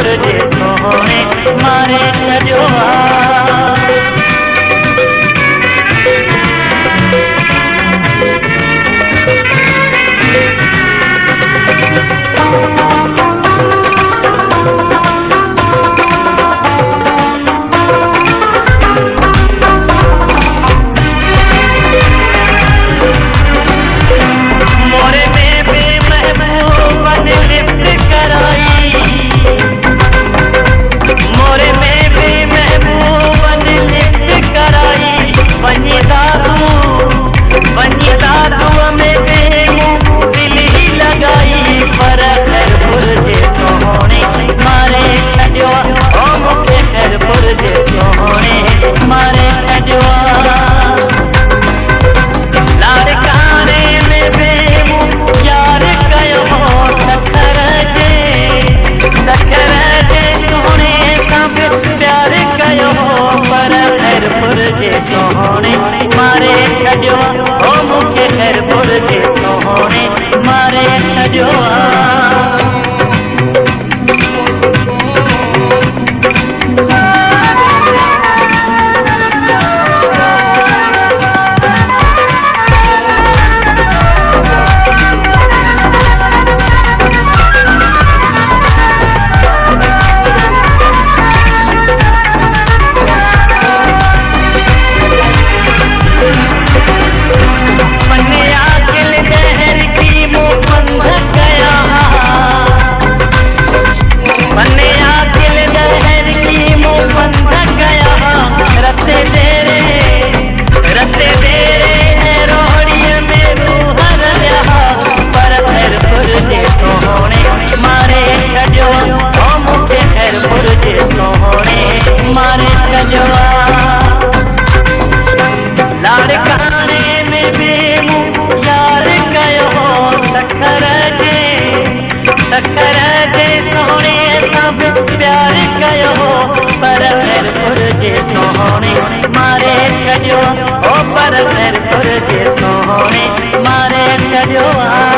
खैरपुर जे सोहणे मारे छॾियो आहे। खैरपुर जे सोहणे मारे छॾियो आहे। सखर जे सोहणे सब प्यार कयो पर खैरपुर जे सोहणे मारे छॾियो ओ पर खैरपुर जे सोहणे मारे छॾियो आहे।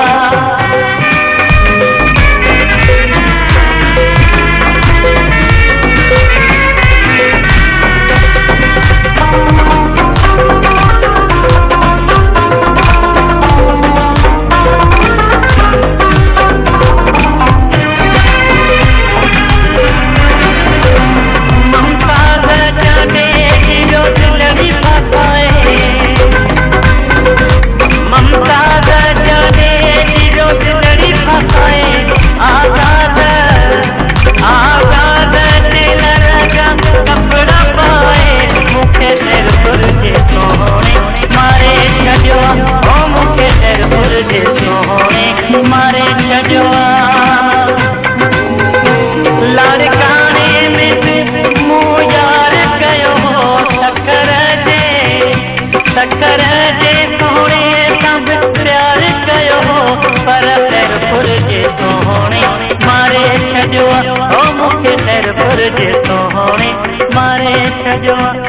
लाड़काने में मूं यार कयो सखर जे सोहणे सब प्यार कयो पर खैरपुर जे सोहणे मारे छॾियो ओ मूंखे खैरपुर जे सोहणे मारे छॾियो।